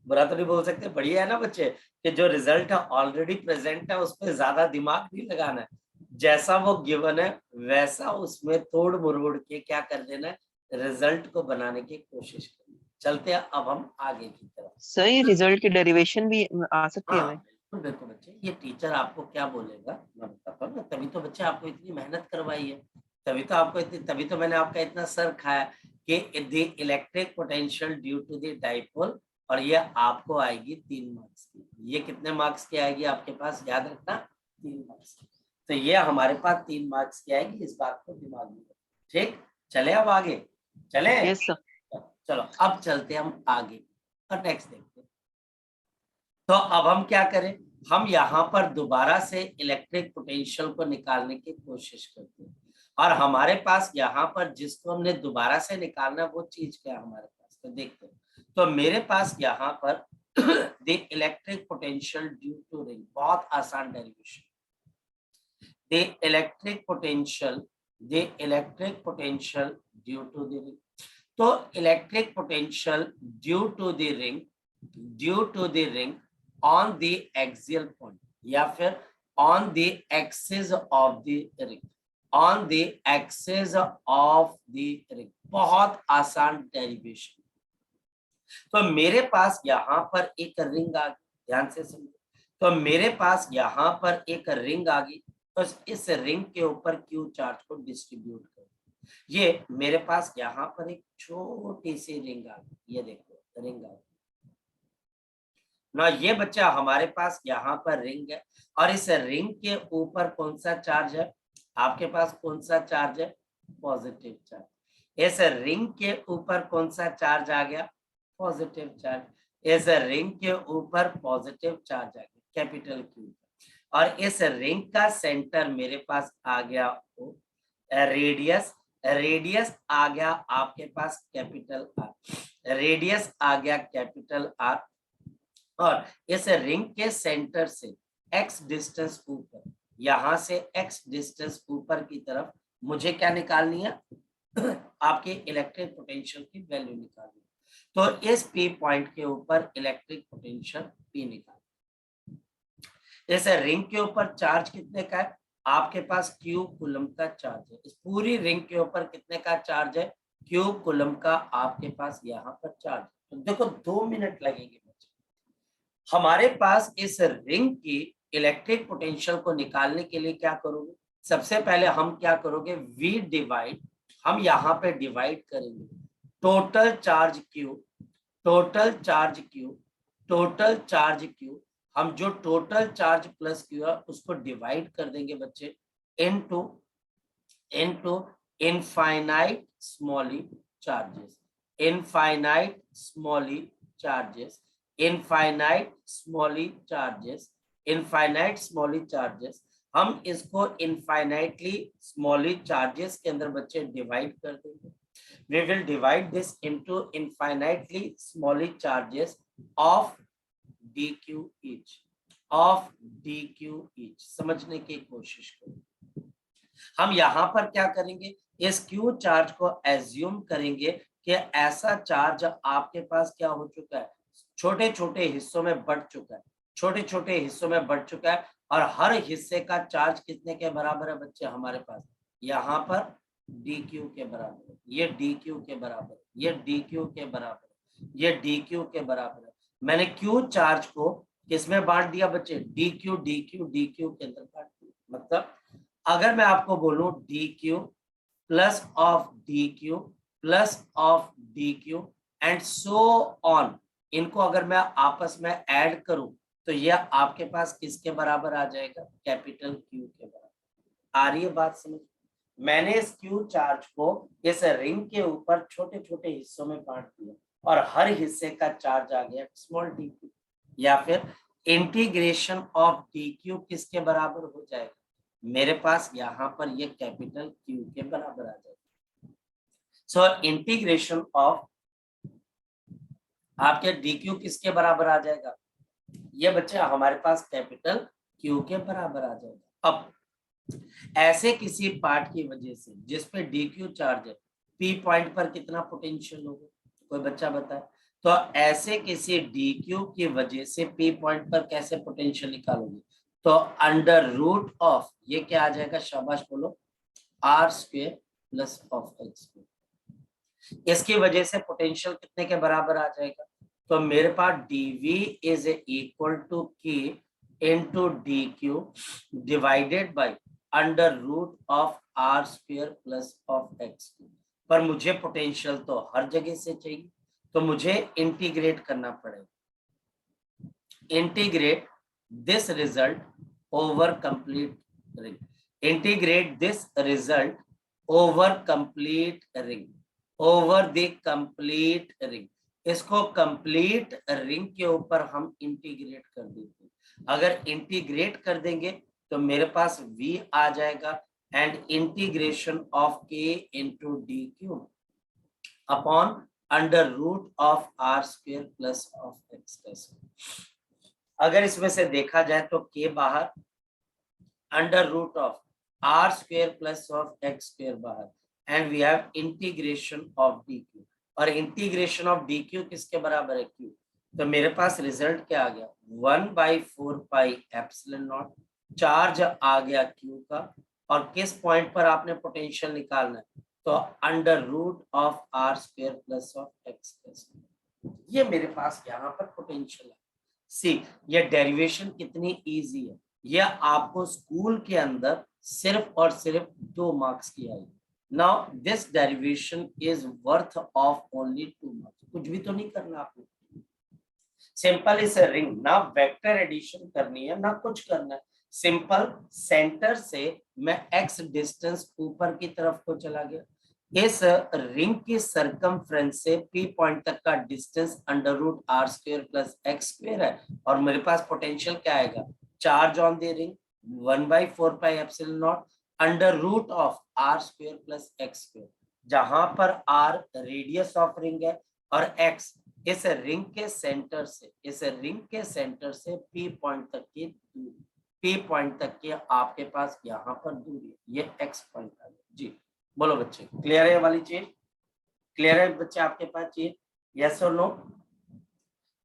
बुरा तो नहीं बोल सकते, बढ़िया है ना बच्चे, कि जो रिजल्ट है ऑलरेडी प्रेजेंट है उस पर ज्यादा दिमाग नहीं लगाना है, जैसा वो गिवन है वैसा उसमें तोड़ मरोड़ के क्या कर देना है, रिजल्ट को बनाने की कोशिश करनी। चलते हैं अब हम आगे की तरफ। सर ये रिजल्ट की डेरिवेशन भी आ सकती है हमें? बिल्कुल बिल्कुल बच्चे, ये टीचर आपको क्या बोलेगा मैं बताता हूँ ना, तभी तो बच्चे आपको इतनी मेहनत करवाई है, तभी तो आपको इतनी, तभी तो मैंने आपका इतना सर खाया कि the electric potential due to the dipole, और ये आपको आएगी 3 मार्क्स की। ये कितने मार्क्स की आएगी आपके पास, याद रखना 3 मार्क्स की, तो ये हमारे पास 3 मार्क्स की आएगी, इस बात को दिमाग में रखो। ठीक चले अब आगे चले, यस सर। चलो अब चलते हम आगे और नेक्स्ट देखते हैं। तो अब हम क्या करें, हम यहाँ पर दोबारा से इलेक्ट्रिक पोटेंशियल को निकालने की कोशिश करते हैं, और हमारे पास यहाँ पर जिसको हमने दोबारा से निकालना वो चीज क्या है हमारे पास, तो देखते हैं। तो मेरे पास यहाँ पर the electric potential due to ring, बहुत आसान derivation, the electric potential due to the ring, तो electric potential due to the ring on the axial point या फिर on the axis of the ring, on the axis of the ring, बहुत आसान derivation. तो मेरे पास यहाँ पर एक रिंग आ गई, ध्यान से सुनो, तो मेरे पास यहाँ पर एक रिंग आ गई, तो इस रिंग के ऊपर क्यू चार्ज को डिस्ट्रीब्यूट करो, ये मेरे पास यहाँ पर एक छोटी सी रिंग आ गई, ये देखो रिंग आ गई ना, ये बच्चा हमारे पास यहाँ पर रिंग है, और इस रिंग के ऊपर कौन सा चार्ज है आपके पास, कौन सा चार्ज है, पॉजिटिव चार्ज। इस रिंग के ऊपर कौन सा चार्ज आ गया, पॉजिटिव चार्ज, इस रिंग के ऊपर पॉजिटिव चार्ज आ गया कैपिटल क्यू, और इस रिंग का सेंटर मेरे पास आ गया रेडियस, रेडियस आ गया आपके पास कैपिटल आर, रेडियस आ गया कैपिटल आर, और इस रिंग के सेंटर से x डिस्टेंस ऊपर, यहां से x डिस्टेंस ऊपर की तरफ मुझे क्या निकालनी है आपके इलेक्ट्रिक पोटेंशियल की वैल्यू निकालनी है, तो इस P पॉइंट के ऊपर इलेक्ट्रिक पोटेंशियल P निकाल, इस रिंग के ऊपर चार्ज कितने का है आपके पास, Q कूलम का चार्ज है, इस पूरी रिंग के ऊपर कितने का चार्ज है, Q कूलम का आपके पास यहाँ पर चार्ज, तो देखो 2 मिनट लगेंगे हमारे पास इस रिंग की इलेक्ट्रिक पोटेंशियल को निकालने के लिए क्या करोगे, सबसे पहले हम क्या करोगे, V डिवाइड हम यहाँ पे डिवाइड करेंगे total charge Q, total charge Q, total charge Q, हम जो टोटल चार्ज प्लस Q है उसको डिवाइड कर देंगे बच्चे into infinite smally charges, infinite smally charges, infinite smally charges, infinite smally charges. हम इसको इनफाइनाइटली स्मॉली चार्जेस के अंदर बच्चे डिवाइड कर देंगे। We will divide this into infinitely smaller charges of dq each, of dq each। समझने की कोशिश करो। हम यहाँ पर क्या करेंगे, इस q चार्ज को एज्यूम करेंगे कि ऐसा चार्ज आपके पास क्या हो चुका है, छोटे छोटे हिस्सों में बढ़ चुका है, छोटे छोटे हिस्सों में बढ़ चुका है, और हर हिस्से का चार्ज कितने के बराबर है बच्चे हमारे पास, यहाँ पर dq के बराबर है, ये dq के बराबर है, ये dq के बराबर है, ये dq के बराबर है। मैंने q चार्ज को किसमें बांट दिया बच्चे, dq dq dq के अंदर बांट दिया। मतलब अगर मैं आपको बोलूं dq plus of dq plus of dq and so on, इनको अगर मैं आपस में ऐड करूं तो यह आपके पास किसके बराबर आ जाएगा, कैपिटल Q के बराबर। आ रही है बात समझ? मैंने इस Q चार्ज को इस रिंग के ऊपर छोटे छोटे हिस्सों में बांट दिया और हर हिस्से का चार्ज आ गया स्मॉल dq, या फिर इंटीग्रेशन ऑफ dq किसके बराबर हो जाएगा, मेरे पास यहाँ पर ये कैपिटल Q के बराबर आ जाएगा। सो इंटीग्रेशन ऑफ आपके dq किसके बराबर आ जाएगा, ये बच्चे हमारे पास कैपिटल Q के बराबर आ जाएगा। अब ऐसे किसी पार्ट की वजह से जिसपे dq चार्ज है, p पॉइंट पर कितना पोटेंशियल होगा, कोई बच्चा बताए? तो ऐसे किसी dq की वजह से p पॉइंट पर कैसे पोटेंशियल निकालोगे, तो अंडर रूट ऑफ ये क्या आ जाएगा, शाबाश बोलो, r square plus of x square. इसकी वजह से पोटेंशियल कितने के बराबर आ जाएगा, तो मेरे पास dv is equal to k into dq divided by under root of r square plus of x square. पर मुझे पोटेंशियल तो हर जगह से चाहिए, तो मुझे इंटीग्रेट करना पड़ेगा, integrate this result over complete ring, integrate this result over complete ring, over the complete ring. इसको कंप्लीट रिंग के ऊपर हम इंटीग्रेट कर देते हैं। अगर इंटीग्रेट कर देंगे तो मेरे पास v आ जाएगा and integration of k into d q upon under root of r square plus of x square. अगर इसमें से देखा जाए तो k बाहर, under root of r square plus of x square बाहर, and we have integration of dq, और integration of dq किसके बराबर है, q। तो मेरे पास रिजल्ट क्या आ गया, 1/4 पाई एप्सिलॉन नॉट, चार्ज आ गया q का, और किस पॉइंट पर आपने पोटेंशियल निकालना है, तो under root of r square plus of x square. ये मेरे पास यहाँ पर पोटेंशियल है। सी ये डेरिवेशन कितनी इजी है, यह आपको स्कूल के अंदर सिर्फ और सिर्फ 2 मार्क्स की आई। Now this derivation is worth of only 2 marks. कुछ भी तो नहीं करना आपको, सिंपल इस रिंग, ना वेक्टर एडिशन करनी है ना कुछ करना है, सिंपल सेंटर से मैं x डिस्टेंस ऊपर की तरफ को चला गया, इस रिंग की सरकमफ्रेंस से p पॉइंट तक का distance under root r square plus x square है, और मेरे पास पोटेंशियल क्या आएगा, charge on the ring 1/4 pi epsilon naught under root of r square plus x square, जहां पर r रेडियस ऑफ रिंग है और x इस रिंग के सेंटर से, इस रिंग के सेंटर से p पॉइंट तक की दूरी, p पॉइंट तक की आपके पास यहाँ पर दूरी, ये x पॉइंट आ गया। जी बोलो बच्चे, क्लियर है ये वाली चीज, क्लियर है बच्चे आपके पास चीज, यस और नो,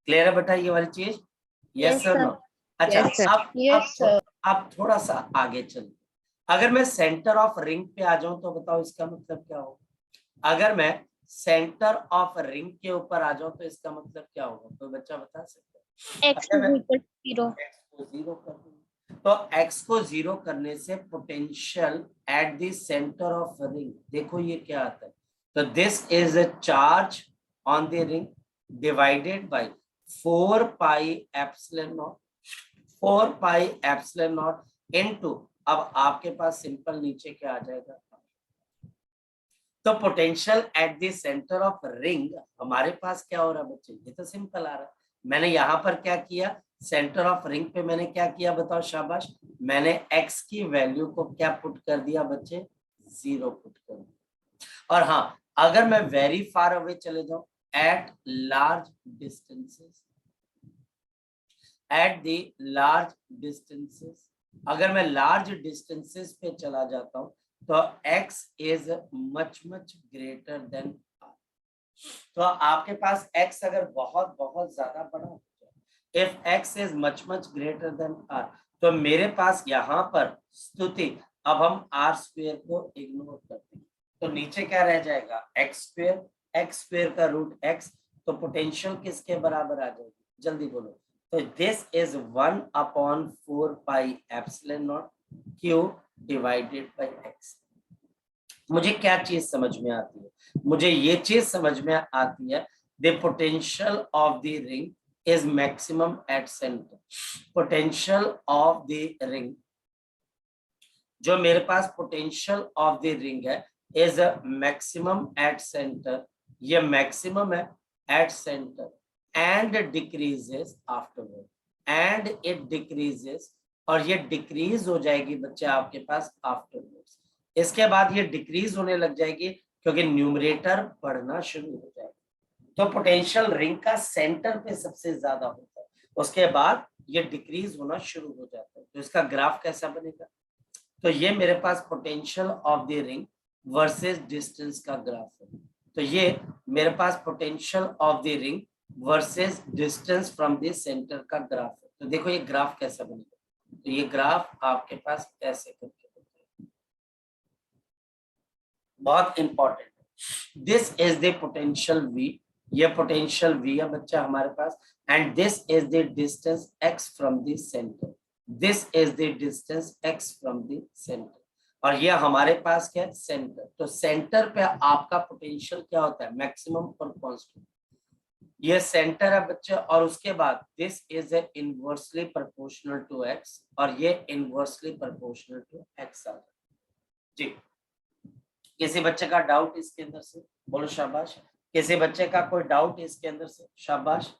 क्लियर है बेटा ये वाली चीज, यस और नो? अच्छा अब थोड़ा सा आगे चलिए, अगर मैं सेंटर ऑफ रिंग पे आ जाऊं तो बताओ इसका मतलब क्या होगा, अगर मैं सेंटर ऑफ रिंग के ऊपर आ जाऊं तो इसका मतलब क्या होगा, कोई बच्चा बता सकता है? x = 0, x को 0 कर दूंगा, तो x को 0 करने से potential at the centre of ring, देखो ये क्या आता है, तो this is a charge on the ring divided by 4 pi epsilon not, 4 pi epsilon naught into, अब आपके पास सिंपल नीचे क्या आ जाएगा, तो potential at the centre of ring हमारे पास क्या हो रहा है बच्चे, ये तो सिंपल आ रहा है। मैंने यहाँ पर क्या किया, सेंटर ऑफ रिंग पे मैंने क्या किया बताओ शाबाश, मैंने x की वैल्यू को क्या पुट कर दिया बच्चे, 0 पुट कर दिया। और हाँ, अगर मैं वेरी फार अवे चले जाऊं, at large distances, at the large distances, अगर मैं लार्ज डिस्टेंसेस पे चला जाता हूं तो x is much greater than r, तो आपके पास x अगर बहुत बहुत ज्यादा बड़ा हो जाए, if x is much greater than r, तो मेरे पास यहाँ पर स्तुति, अब हम r स्क्वेयर को इग्नोर करते हैं, तो नीचे क्या रह जाएगा, x स्क्वेयर का रूट x, तो पोटेंशियल किसके बराबर आ जाएगी, जल्दी बोलो, तो this is 1/4 pi epsilon not q divided bye x। मुझे क्या चीज समझ में आती है, मुझे ये चीज समझ में आती है, the potential of the ring is maximum at centre, potential of the ring, जो मेरे पास पोटेंशियल ऑफ द रिंग है इज मैक्सिमम एट सेंटर, ये मैक्सिमम है at centre and decreases afterward, and it decreases, और ये डिक्रीज हो जाएगी बच्चे आपके पास आफ्टरवर्ड्स, इसके बाद ये डिक्रीज होने लग जाएगी क्योंकि न्यूमरेटर बढ़ना शुरू हो जाएगा, तो पोटेंशियल रिंग का सेंटर पे सबसे ज्यादा होता है, उसके बाद ये डिक्रीज होना शुरू हो जाता है, तो इसका ग्राफ कैसा बनेगा, तो ये मेरे पास potential of the ring versus distance का ग्राफ है, तो ये मेरे पास potential of the ring versus distance from the centre का ग्राफ है, तो देखो ये ग्राफ कैसा बनेगा, तो ये ग्राफ आपके पास ऐसे करके बनेगा, बहुत इंपॉर्टेंट है, this is the potential v, ये पोटेंशियल v है बच्चा हमारे पास, and this is the distance x from the centre, this is the distance x from the centre, और ये हमारे पास क्या है, सेंटर, तो सेंटर पे आपका पोटेंशियल क्या होता है, मैक्सिमम और कांस्टेंट, ये सेंटर है बच्चे, और उसके बाद this is a inversely proportional to x, और ये इनवर्सली प्रोपोर्शनल टू x आ जाए जी। किसी बच्चे का डाउट इसके अंदर से, बोलो शाबाश, किसी बच्चे का कोई डाउट इसके अंदर से, शाबाश,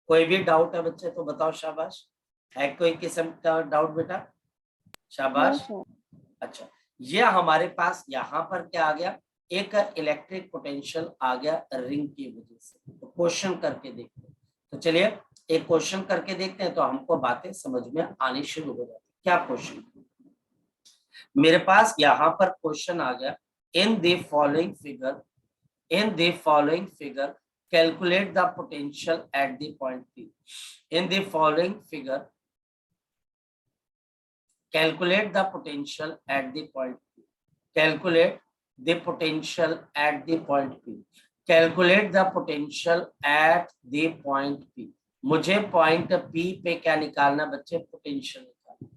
कोई भी डाउट है बच्चे तो बताओ शाबाश, है कोई किस्म का डाउट बेटा, शाबाश, अच्छा, ये हमारे पास यहाँ पर क्या आ गया, एक इलेक्ट्रिक पोटेंशियल आ गया रिंग की वजह से, तो क्वेश्चन करके देखते हैं, तो चलिए एक क्वेश्चन करके देखते हैं तो हमको बातें समझ में आनी शुरू हो जाती, क्या क्वेश्चन, मेरे पास यहाँ पर क्वेश्चन आ गया, in the following figure calculate the potential at the point P, in the following figure calculate the potential at the point P, calculate the potential at the point P, calculate the potential at the point P, मुझे point P पे क्या निकालना बच्चे, potential निकालना,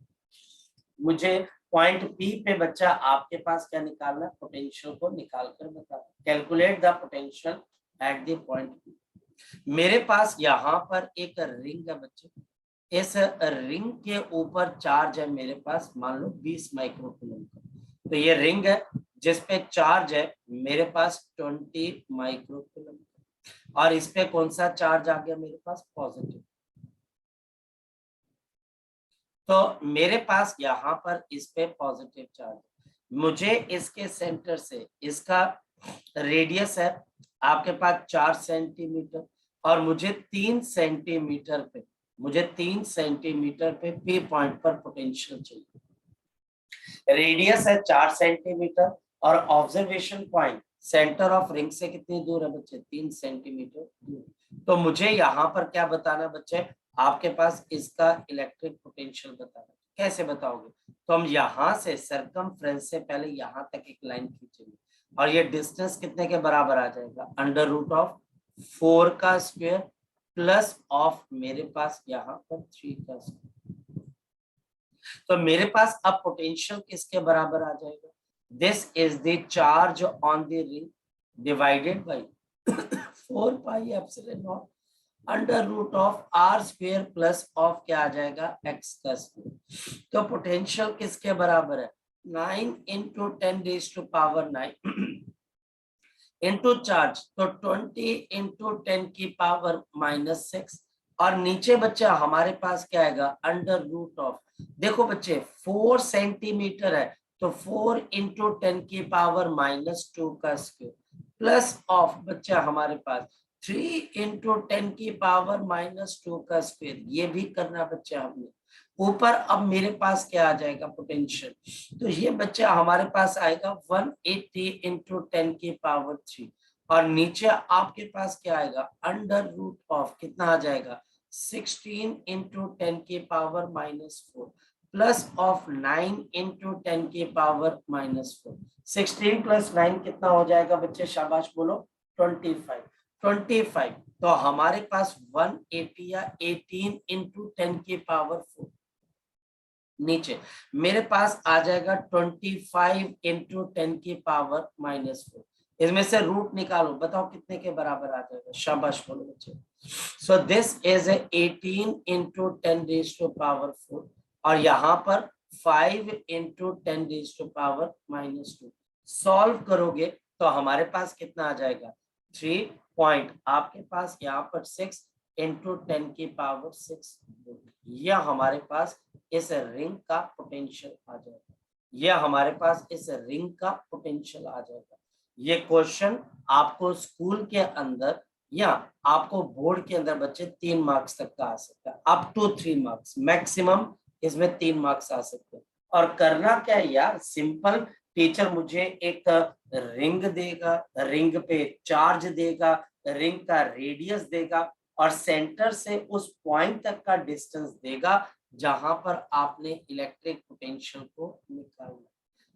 मुझे point P पे बच्चा आपके पास क्या निकालना, पोटेंशियल को निकाल कर बता, calculate the potential at the point P, मेरे पास यहाँ पर एक रिंग है बच्चे, इस रिंग के ऊपर चार्ज है मेरे पास मान लो 20 माइक्रोकूलम का, तो ये रिंग है जिसपे चार्ज है मेरे पास 20 माइक्रोकूलम, और इस पे कौन सा चार्ज आ गया मेरे पास, पॉजिटिव, तो मेरे पास यहाँ पर इस पे पॉजिटिव चार्ज, मुझे इसके सेंटर से, इसका रेडियस है आपके पास 4 सेंटीमीटर, और मुझे 3 सेंटीमीटर पे, पी पॉइंट पर पोटेंशियल चाहिए, रेडियस है 4 सेंटीमीटर, और observation point centre of ring से कितनी दूर है बच्चे, 3 सेंटीमीटर दूर, तो मुझे यहाँ पर क्या बताना बच्चे, आपके पास इसका इलेक्ट्रिक पोटेंशियल बताना, कैसे बताओगे, तो हम यहाँ से सर्कमफ्रेंस से पहले यहाँ तक एक लाइन खींचेंगे, और ये डिस्टेंस कितने के बराबर आ जाएगा, √4 का स्क्वायर प्लस ऑफ मेरे पास यहाँ पर 3 का स्क्वायर, तो मेरे पास अब पोटेंशियल किसके बराबर आ जाएगा, this is the charge on the ring divided by 4 pi epsilon naught under root of R square plus of क्या आ जाएगा एक्स का स्क्वायर। तो पोटेंशियल किसके बराबर है 9 into 10 raise to power 9 into charge तो 20 इंटू 10 की पावर -6 और नीचे बच्चा हमारे पास क्या आएगा अंडर रूट ऑफ, देखो बच्चे 4 सेंटीमीटर है तो 4 इंटू 10 की पावर -2 का स्क्वायर प्लस ऑफ बच्चा हमारे पास 3 इंटू 10 की पावर -2 का स्क्वायर, ये भी करना बच्चा हमने। ऊपर अब मेरे पास क्या आ जाएगा पोटेंशियल, तो ये बच्चा हमारे पास आएगा 180 इंटू 10 की पावर 3 और नीचे आपके पास क्या आएगा अंडर रूट ऑफ कितना आ जाएगा 16 इंटू 10 की पावर -4 प्लस ऑफ 9 इंटू 10 की पावर -4। 16 प्लस 9 कितना हो जाएगा बच्चे, शाबाश बोलो 25। तो हमारे पास 180 या 18 इंटू 10 की पावर 4 नीचे मेरे पास आ जाएगा 25 इंटू 10 की पावर -4। इसमें से रूट निकालो, बताओ कितने के बराबर आ जाएगा, शाबाश बोलो बच्चे। So this is 18 into 10 raise to power 4 और यहाँ पर 5 into 10 raise to power -2। Solve करोगे तो हमारे पास कितना आ जाएगा 3 पॉइंट आपके पास यहाँ पर 6 इंटू 10 की पावर 6। यह हमारे पास इस रिंग का पोटेंशियल आ जाएगा, यह हमारे पास इस रिंग का पोटेंशियल आ जाएगा। ये क्वेश्चन आपको स्कूल के अंदर या आपको बोर्ड के अंदर बच्चे 3 मार्क्स तक का आ सकता है, अप टू 3 मार्क्स मैक्सिमम इसमें 3 मार्क्स आ सकते हैं। और करना क्या है यार, सिंपल, टीचर मुझे एक रिंग देगा, रिंग पे चार्ज देगा, रिंग का रेडियस देगा और सेंटर से उस पॉइंट तक का डिस्टेंस देगा जहां पर आपने इलेक्ट्रिक पोटेंशियल को निकालना,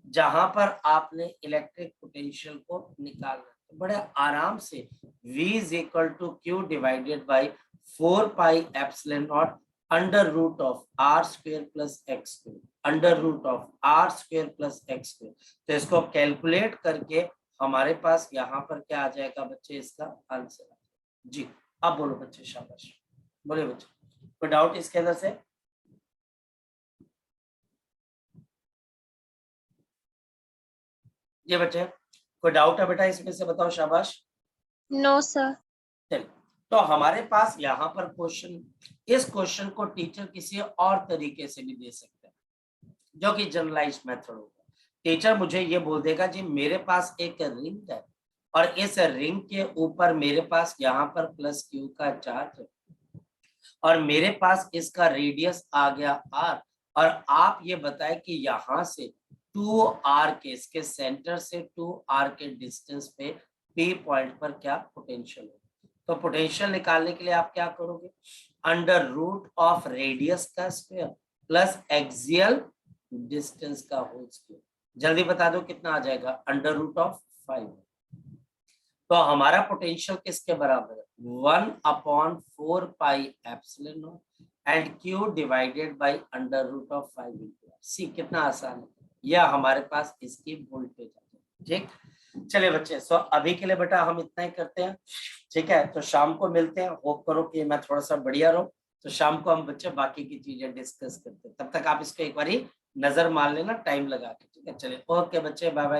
जहां पर आपने इलेक्ट्रिक पोटेंशियल को निकालना। तो बड़े आराम से V is equal to Q divided by 4 pi epsilon naught under root of R square plus X square, under root of R square plus X square. तो इसको कैलकुलेट करके हमारे पास यहाँ पर क्या आ जाएगा बच्चे, इसका आंसर जी। अब बोलो बच्चे, शाबाश बोले बच्चे, कोई डाउट इसके अंदर से? ये बच्चे कोई डाउट है बेटा इसमें से, बताओ शाबाश। No sir. चलिए, तो हमारे पास यहाँ पर क्वेश्चन, इस क्वेश्चन को टीचर किसी और तरीके से भी दे सकते हैं जो कि जनरलाइज्ड मेथड होगा। टीचर मुझे ये बोल देगा जी मेरे पास एक रिंग है और इस रिंग के ऊपर मेरे पास यहाँ पर प्लस Q का चार्ज है और मेरे पास इसका रेडियस आ गया R और आप ये बताएं कि यहाँ से 2R के, इसके सेंटर से 2R के डिस्टेंस पे P पॉइंट पर क्या पोटेंशियल है। तो पोटेंशियल निकालने के लिए आप क्या करोगे, अंडर रूट ऑफ रेडियस का स्क्वायर प्लस एक्सियल डिस्टेंस का होल स्क्वायर। जल्दी बता दो कितना आ जाएगा, अंडर रूट ऑफ 5। तो हमारा पोटेंशियल किसके बराबर है 1/4 pi epsilon naught and Q divided by under root of 5 into R। See कितना आसान है, यह हमारे पास इसकी वोल्टेज है। ठीक, चलिए बच्चे, सो अभी के लिए बेटा हम इतना ही करते हैं, ठीक है। तो शाम को मिलते हैं, होप करो कि मैं थोड़ा सा बढ़िया रहूं, तो शाम को हम बच्चे बाकी की चीजें डिस्कस करते हैं। तब तक आप इसको एक बारी नजर मार लेना टाइम लगा के, ठीक है। चलिए ओके बच्चे, बाय बाय।